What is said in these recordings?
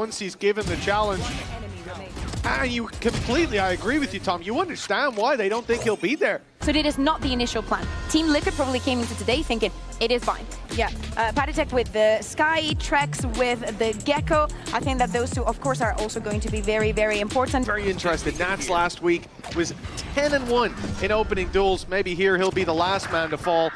Once he's given the challenge, you completely, I agree with you, Tom. You understand why they don't think he'll be there. So it is not the initial plan. Team Liquid probably came into today thinking, it is fine. Yeah, Patitech with the Sky, Trex with the Gecko. I think that those two, of course, are also going to be very, very important. Very interested. Nats last week was 10-1 in opening duels. Maybe here he'll be the last man to fall.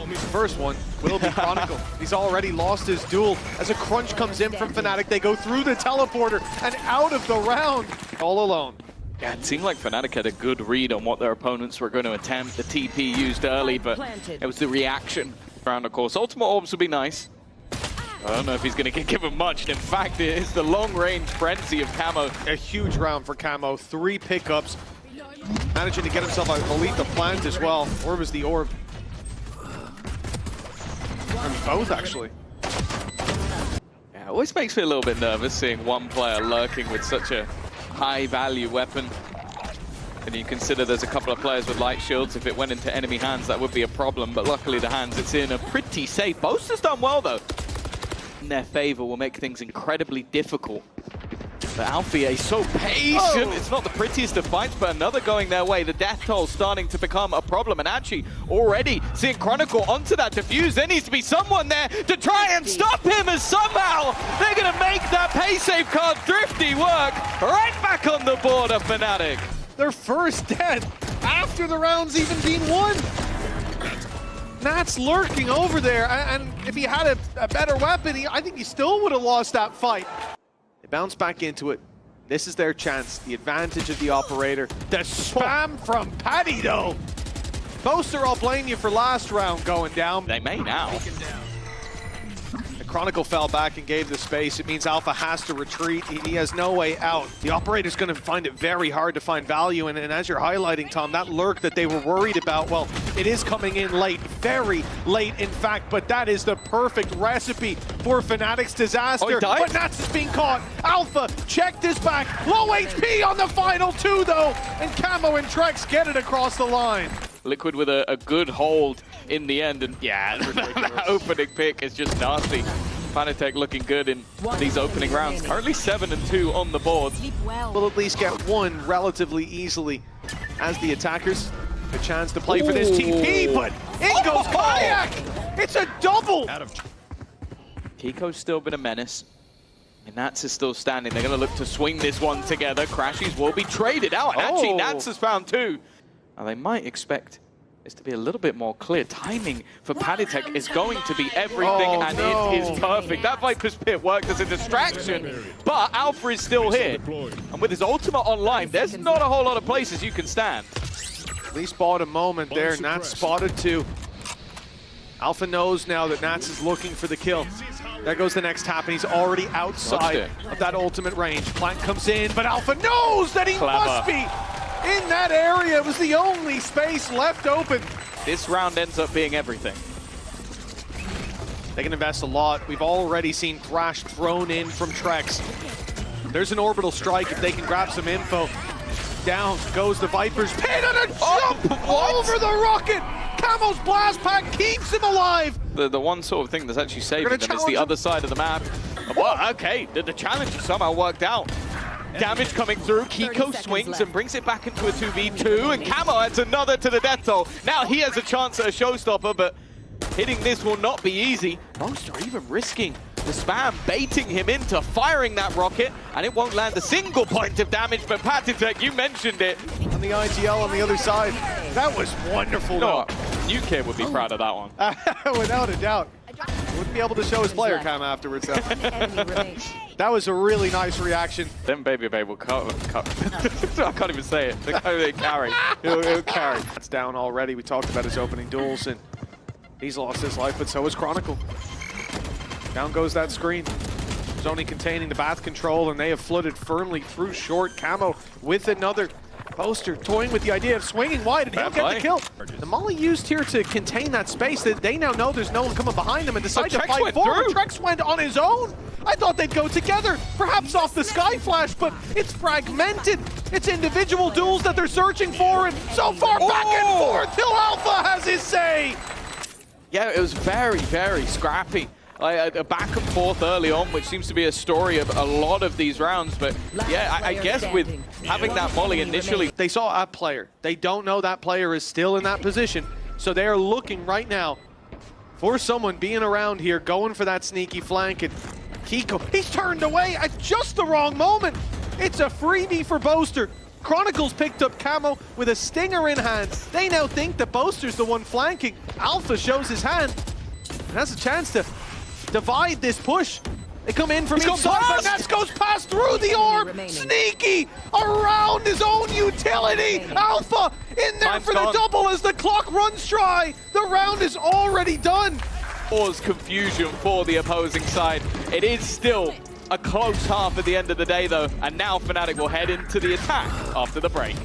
The first one will be Chronicle. He's already lost his duel. As a crunch comes in from Fnatic, they go through the teleporter and out of the round all alone. Yeah, it seemed like Fnatic had a good read on what their opponents were going to attempt. The TP used early, but it was the reaction around, of course. Ultimate Orbs would be nice. I don't know if he's going to get given much. In fact, it is the long-range frenzy of Camo. A huge round for Camo. 3 pickups. Managing to get himself a Lethal Plant as well. Or was the Orb? Both, actually. Yeah, it always makes me a little bit nervous seeing one player lurking with such a high-value weapon. And you consider there's a couple of players with light shields. If it went into enemy hands, that would be a problem. But luckily, the hands it's in are pretty safe. Boaster's done well, though. In their favor will make things incredibly difficult. But Alfie is so patient. Oh. It's not the prettiest of fights, but another going their way. The death toll starting to become a problem. And actually, already seeing Chronicle onto that defuse. There needs to be someone there to try and stop him, as somehow they're going to make that pay save card Thrifty work. Right back on the board of Fnatic. Their first dead after the round's even been won. Nat's lurking over there, and if he had a better weapon, I think he still would have lost that fight. They bounce back into it. This is their chance. The advantage of the operator. The spam from Paddy, though. Boaster, I'll blame you for last round going down. They may now. The Chronicle fell back and gave the space. It means Alpha has to retreat. He has no way out. The operator's going to find it very hard to find value. And as you're highlighting, Tom, that lurk that they were worried about, well, it is coming in late. Very late, in fact. But that is the perfect recipe for Fnatic's disaster. Oh, but Nats is being caught. Alpha checked his back. Low HP on the final 2, though. And Camo and Trex get it across the line. Liquid with a good hold in the end, and yeah, that opening pick is just nasty. Fanatec looking good in these opening rounds. Currently 7-2 on the board. Will at least get one relatively easily as the attackers a chance to play for this TP, but in goes Kayak! It's a double! Kiko's still been a menace. And Nats is still standing. They're going to look to swing this one together. Crashies will be traded out. And actually, Nats has found 2. Now, they might expect this to be a little bit more clear. Timing for Patitech is going to be everything, and it is perfect. That Viper's Pit worked as a distraction, but Alpha is still here. And with his ultimate online, there's not a whole lot of places you can stand. At least bought a moment there. Nats spotted 2. Alpha knows now that Nats is looking for the kill. There goes the next tap, and he's already outside of that ultimate range. Plant comes in, but Alpha knows that he must be in that area. It was the only space left open. This round ends up being everything. They can invest a lot. We've already seen Thrash thrown in from Trex. There's an orbital strike if they can grab some info. Down goes the Viper's Pit and a jump over the rocket. Camo's blast pack keeps him alive. The one sort of thing that's actually saving them is the other side of the map. Well, okay, the challenge somehow worked out. Damage coming through, Kiko swings and brings it back into a 2v2, and Camo adds another to the death toll. Now he has a chance at a showstopper, but hitting this will not be easy. Boaster even risking the spam, baiting him into firing that rocket, and it won't land a single point of damage, but Patitech, you mentioned it. On the IGL on the other side, that was wonderful. New Kid would be proud of that one. Without a doubt. Wouldn't be able to show his player cam afterwards, though. That was a really nice reaction. Then Baby Babe will cut. I can't even say it. They carry. He'll carry. That's down already. We talked about his opening duels, and he's lost his life, but so has Chronicle. Down goes that screen. It's only containing the bath control, and they have flooded firmly through short. Camo with another. Boaster toying with the idea of swinging wide, and he'll get the kill. The molly used here to contain that space. They now know there's no one coming behind them and decide to fight forward. Trex went on his own. I thought they'd go together, perhaps off the Sky Flash, but it's fragmented. It's individual duels that they're searching for, and so far back and forth till Alpha has his say. Yeah, it was very, very scrappy. a back and forth early on, which seems to be a story of a lot of these rounds. But yeah, I guess with having that molly initially, They saw a player. They don't know that player is still in that position. So they are looking right now for someone being around here, going for that sneaky flank. And Kiko, he's turned away at just the wrong moment. It's a freebie for Boaster. Chronicles picked up Camo with a stinger in hand. They now think that Boaster's the one flanking. Alpha shows his hand and has a chance to divide this push. They come in from inside, but Nets goes past through the orb. Sneaky around his own utility. Alpha in there for the double as the clock runs dry. The round is already done. Cause confusion for the opposing side. It is still a close half at the end of the day, though, and now Fnatic will head into the attack after the break.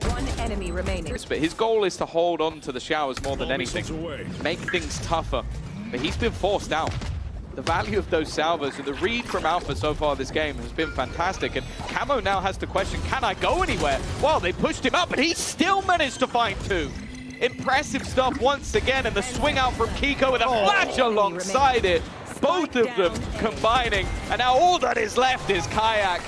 One enemy remaining. But his goal is to hold on to the showers more than anything, make things tougher. But he's been forced out. The value of those salvos and the read from Alpha so far this game has been fantastic. And Camo now has to question, can I go anywhere? Well, they pushed him up, but he still managed to find two. Impressive stuff once again, and the swing out from Kiko with a flash alongside it. Both of them combining, and now all that is left is Kayak.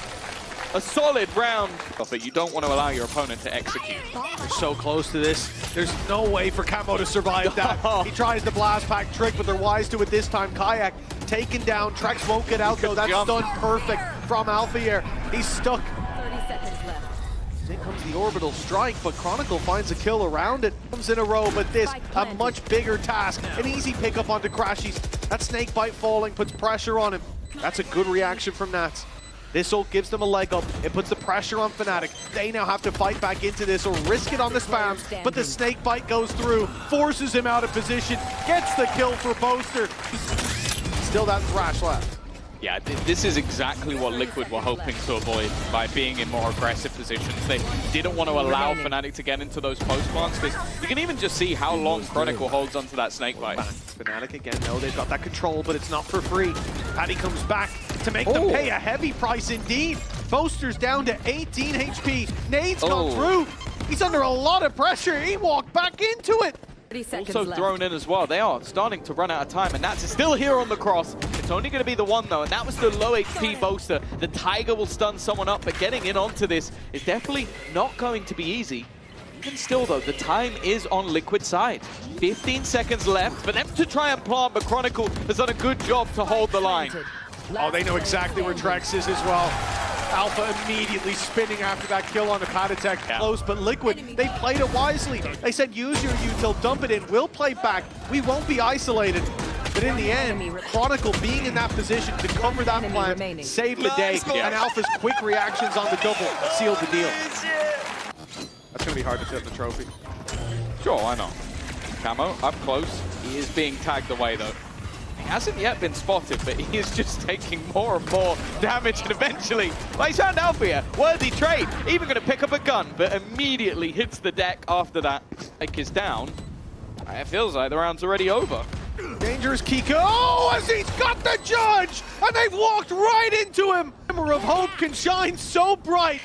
A solid round, but you don't want to allow your opponent to execute. They're so close to this. There's no way for Camo to survive that. He tries the blast pack trick, but they're wise to it this time. Kayak taken down. Trex won't get out though. That's done perfect from Alpha here. He's stuck. 30 seconds left. In comes the orbital strike, but Chronicle finds a kill around it. Comes in a row, but this, a much bigger task. An easy pickup onto Crashies. That snake bite falling puts pressure on him. That's a good reaction from Nats. This ult gives them a leg up. It puts the pressure on Fnatic. They now have to fight back into this or risk it on the spams, but the snake bite goes through, forces him out of position, gets the kill for Boaster. Still that Thrash left. Yeah, this is exactly what Liquid were hoping to avoid by being in more aggressive positions. They didn't want to allow Fnatic to get into those post plants, because you can even just see how long Chronicle holds onto that snake bite. Fnatic again, no, they've got that control, but it's not for free. Paddy comes back to make them pay a heavy price indeed. Boaster's down to 18 HP. Nade's gone through. He's under a lot of pressure. He walked back into it. 30 seconds Also left. thrown in as well. They are starting to run out of time, and Nats is still here on the cross. It's only going to be the one, though, and that was the low HP Boaster. The Tiger will stun someone up, but getting in onto this is definitely not going to be easy. Even still, though, the time is on Liquid's side. 15 seconds left for them to try and plant, but Chronicle has done a good job to hold the line. Oh, they know exactly where Trex is as well. Alpha immediately spinning after that kill on the Patatek. Close, but Liquid, they played it wisely. They said, use your util, dump it in, we'll play back. We won't be isolated. But in the end, Chronicle being in that position to cover that plan, saved the day, and Alpha's quick reactions on the double sealed the deal. That's going to be hard to fit in the trophy. Sure, why not? Camo, up close. He is being tagged away, though. He hasn't yet been spotted, but he is just taking more and more damage, and eventually, like he's found Alpha here, worthy trade, even going to pick up a gun, but immediately hits the deck after that. Like is down. It feels like the round's already over. Dangerous Kiko, as he's got the judge, and they've walked right into him. Glimmer of hope can shine so bright.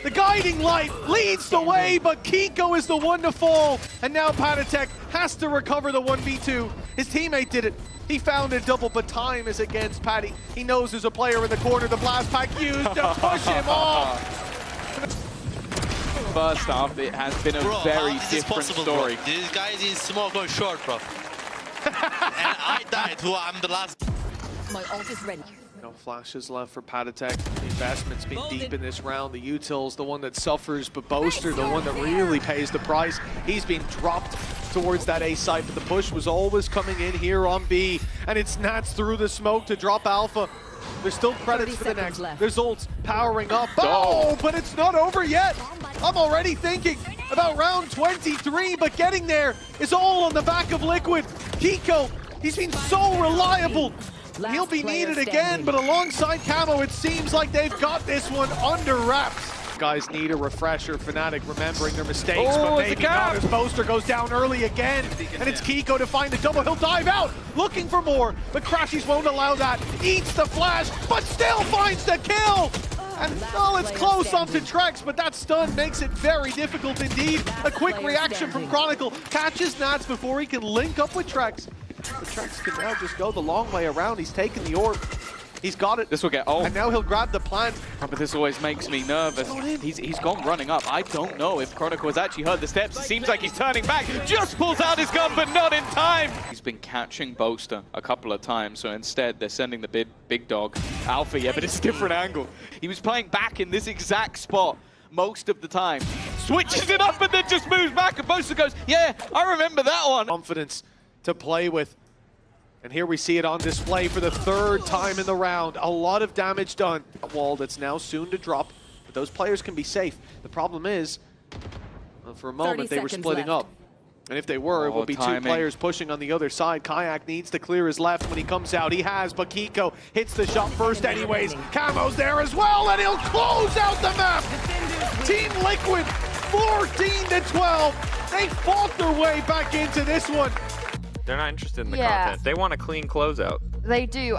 The guiding light leads the way, but Kiko is the one to fall, and now Patatek has to recover the 1v2. His teammate did it. He found a double, but time is against Paddy. He knows there's a player in the corner. The blast pack used to push him off. First half, it has been a very different story. Bro. These guys in smoke or short, bro. And I died, I'm the last. My ult is ready. No flashes left for Patatek. The investment's been deep in this round. The util's the one that suffers, but Boaster, the one that really pays the price. He's been dropped towards that A site, but the push was always coming in here on B, and it's Nats through the smoke to drop Alpha. There's still credits for the next. There's ults powering up. Oh, but it's not over yet. I'm already thinking about round 23, but getting there is all on the back of Liquid. Kiko, he's been so reliable. He'll be needed again, but alongside Camo, it seems like they've got this one under wraps. Guys need a refresher. Fnatic remembering their mistakes, but maybe not as Boaster goes down early again. And it's Kiko to find the double. He'll dive out, looking for more, but Crashies won't allow that. Eats the flash, but still finds the kill. And, well, it's close onto Trex, but that stun makes it very difficult indeed. A quick reaction from Chronicle catches Nats before he can link up with Trex. But Trex can now just go the long way around. He's taken the orb. He's got it. This will get old. And now he'll grab the plant. But this always makes me nervous. He's gone running up. I don't know if Chronicle has actually heard the steps. It seems like he's turning back. Just pulls out his gun, but not in time. He's been catching Boaster a couple of times, so instead they're sending the big dog. Alpha, yeah, but it's a different angle. He was playing back in this exact spot most of the time. Switches it up and then just moves back, and Boaster goes, yeah, I remember that one. Confidence to play with. And here we see it on display for the third time in the round. A lot of damage done. A wall that's now soon to drop, but those players can be safe. The problem is, well, for a moment they were splitting up. And if they were, it would be two players pushing on the other side. Kayak needs to clear his left when he comes out. He has, but Kiko hits the shot first anyways. Camo's there as well, and he'll close out the map. Team Liquid, 14-12. They fought their way back into this one. They're not interested in the content. They want a clean closeout. They do.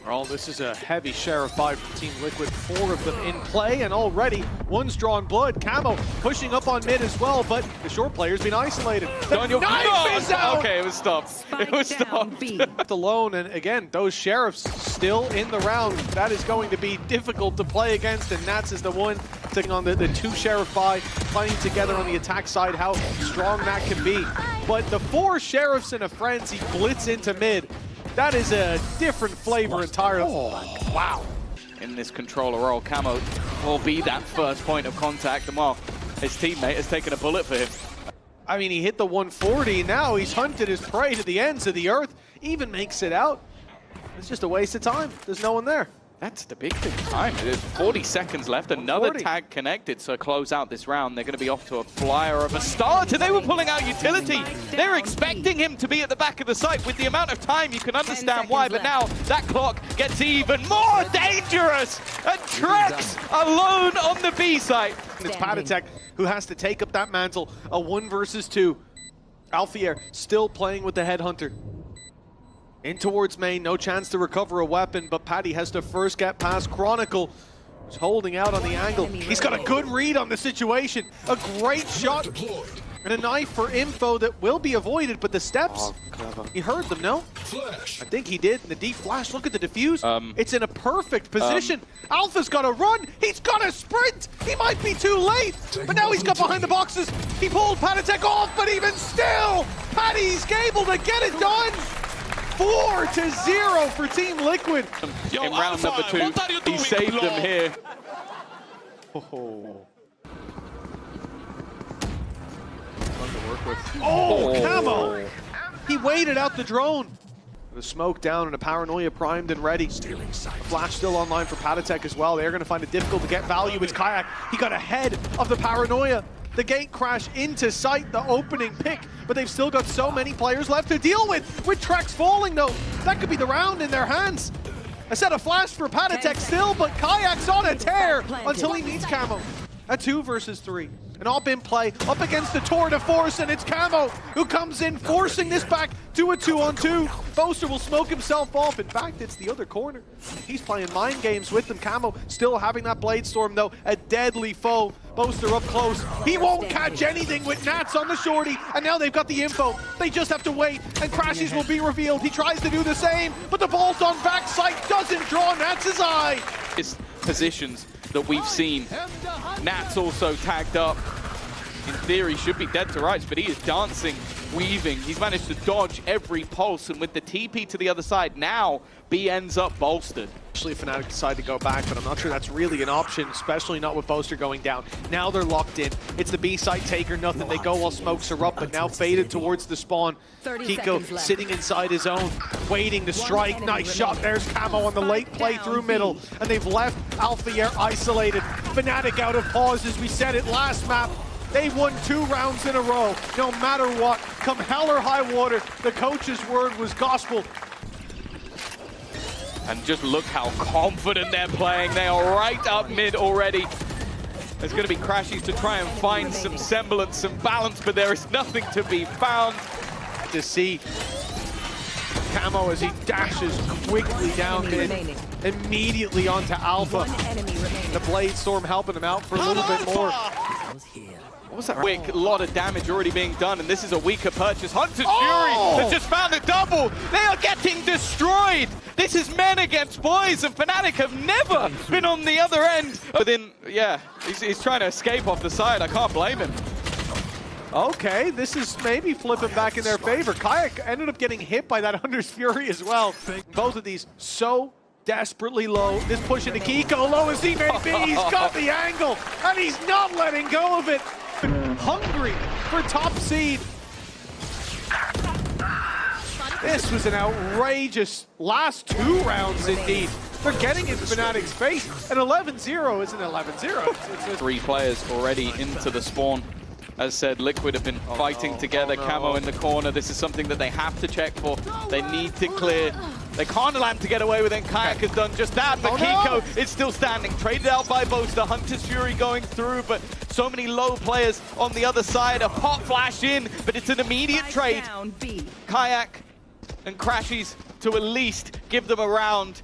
Well, this is a heavy share of buy from Team Liquid. 4 of them in play, and already one's drawn blood. Camo pushing up on mid as well, but the short player's been isolated. The knife is out! Okay, it was stopped. It was stopped. Alone, and again, those sheriffs still in the round. That is going to be difficult to play against, and Nats is the one taking on the 2 sheriff buy, playing together on the attack side, how strong that can be. But the 4 sheriffs in a frenzy blitz into mid. That is a different flavor entirely. Oh, wow. In this controller role, Camo will be that first point of contact, and while his teammate has taken a bullet for him. I mean, he hit the 140, now he's hunted his prey to the ends of the earth, even makes it out. It's just a waste of time. There's no one there. That's the big time. There's 40 seconds left. Another tag connected, so close out this round. They're going to be off to a flyer of a start, and they were pulling out utility. They're expecting him to be at the back of the site. With the amount of time, you can understand why, but now that clock gets even more dangerous. And Trex alone on the B site. It's Patatek who has to take up that mantle. A 1 versus 2. Alfier still playing with the Headhunter. In towards main, no chance to recover a weapon, but Paddy has to first get past Chronicle, who's holding out on the angle. He's got a good read on the situation. A great shot and a knife for info that will be avoided, but the steps, he heard them, no? I think he did, and the deep flash, look at the diffuse. It's in a perfect position. Alpha's got to run, he's got to sprint. He might be too late, but now he's got behind the boxes. He pulled Patatek off, but even still, Paddy's able to get it done. 4-0 for Team Liquid. In round number 2, he saved them here. Oh, Camo! He waited out the drone. The smoke down and a paranoia primed and ready. The flash still online for Patatek as well. They're going to find it difficult to get value. It's Kayak. He got ahead of the paranoia. The gate crash into sight, the opening pick, but they've still got so many players left to deal with. With Trex falling though, that could be the round in their hands. I said a flash for Patatek still, but Kayak's on a tear until he meets Camo. A 2 versus 3. An op-in play up against the tour de force, and it's Camo who comes in, forcing this back to a 2-on-2. Boaster will smoke himself off. In fact, it's the other corner. He's playing mind games with them. Camo still having that Blade Storm, though, a deadly foe. Boaster up close. He won't catch anything with Nats on the shorty, and now they've got the info. They just have to wait, and Crashies will be revealed. He tries to do the same, but the bolt on backside doesn't draw Nats' eye. His positions that we've seen. Nats also tagged up. In theory, should be dead to rights, but he is dancing, weaving. He's managed to dodge every pulse, and with the TP to the other side, now B ends up bolstered. Actually, Fnatic decided to go back, but I'm not sure that's really an option, especially not with Boaster going down. Now they're locked in. It's the B side taker, nothing. They go while smokes are up, but now faded towards the spawn. Kiko sitting inside his own, waiting to strike. Nice shot. There's Camo on the late play through middle, and they've left Alfier isolated. Fnatic out of pause, as we said it last map. They won 2 rounds in a row, no matter what. Come hell or high water, the coach's word was gospel. And just look how confident they're playing. They are right up mid already. There's going to be Crashies to try and find some semblance, some balance, but there is nothing to be found. To see Camo as he dashes quickly down mid, remaining. immediately onto Alpha. One enemy remaining. The Blade Storm helping him out for a little bit more. What was that? Quick, a lot of damage already being done, and this is a weaker purchase. Hunter's Oh! Fury has just found a double. They are getting destroyed. This is men against boys, and Fnatic have never been on the other end. But then, yeah, he's trying to escape off the side. I can't blame him. Okay, this is maybe flipping back in their favor. Kayak ended up getting hit by that Hunter's Fury as well. Both of these so desperately low. This push into Kiko, low as he may be, he's got the angle, and he's not letting go of it. Hungry for top seed. This was an outrageous last 2 rounds indeed. They're getting in Fnatic's face. An 11-0 isn't 11-0. It's 3 players already into the spawn. As said, Liquid have been fighting together. no. Camo in the corner. This is something that they have to check for. They need to clear. They can't allow him to get away with it. Kayak has done just that, but Kiko is still standing. Traded out by Boaster. Hunter's Fury going through, but so many low players on the other side. A pop flash in, but it's an immediate trade. Down B. Kayak and Crashies to at least give them a round.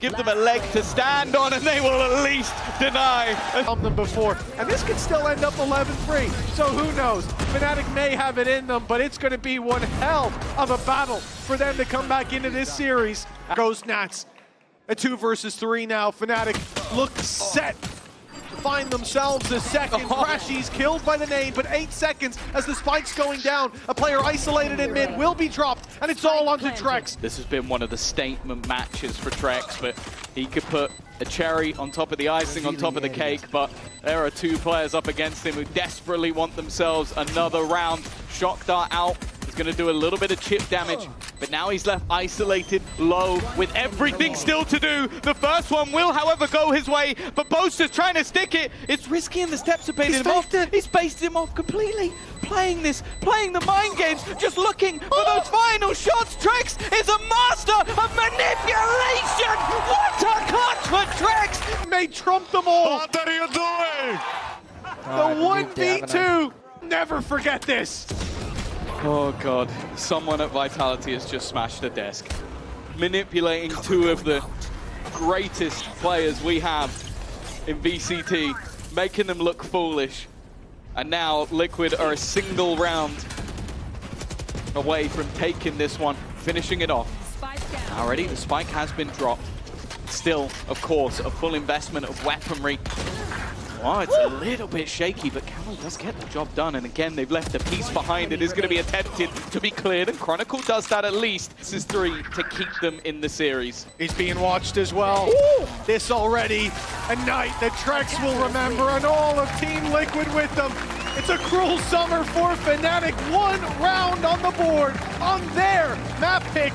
Give them a leg to stand on, and they will at least deny. them before, and this could still end up 11-3. So who knows? Fnatic may have it in them, but it's going to be one hell of a battle for them to come back into this series. Goes Nats. A 2 versus 3 now. Fnatic look set. Find themselves a second. Crashies killed by the nade, but 8 seconds as the spike's going down. A player isolated in mid will be dropped, and it's all onto Trex. This has been one of the statement matches for Trex, but he could put a cherry on top of the icing, on top of the cake, but there are 2 players up against him who desperately want themselves another round. Shock Dart out. He's going to do a little bit of chip damage, but now he's left isolated, low, with everything still to do. The first one will, however, go his way, but Boaster's trying to stick it. It's risky, and the steps are paying him off. He's spaced him off completely. Playing the mind games, just looking for those final shots. Trex is a master of manipulation. What a clutch for Trex! May trump them all. What are you doing? The 1v2. Never forget this. Oh god, someone at Vitality has just smashed a desk. Manipulating 2 of the greatest players we have in VCT, making them look foolish. And now Liquid are a single round away from taking this one, finishing it off. Spike down. Already, the spike has been dropped. Still, of course, a full investment of weaponry. Oh, it's a little bit shaky, but Camo does get the job done. And again, they've left a piece behind. It is going to be attempted to be cleared, and Chronicle does that at least. This is 3 to keep them in the series. He's being watched as well. This already a night that Trex will remember, and all of Team Liquid with them. It's a cruel summer for Fnatic. 1 round on the board on their map pick.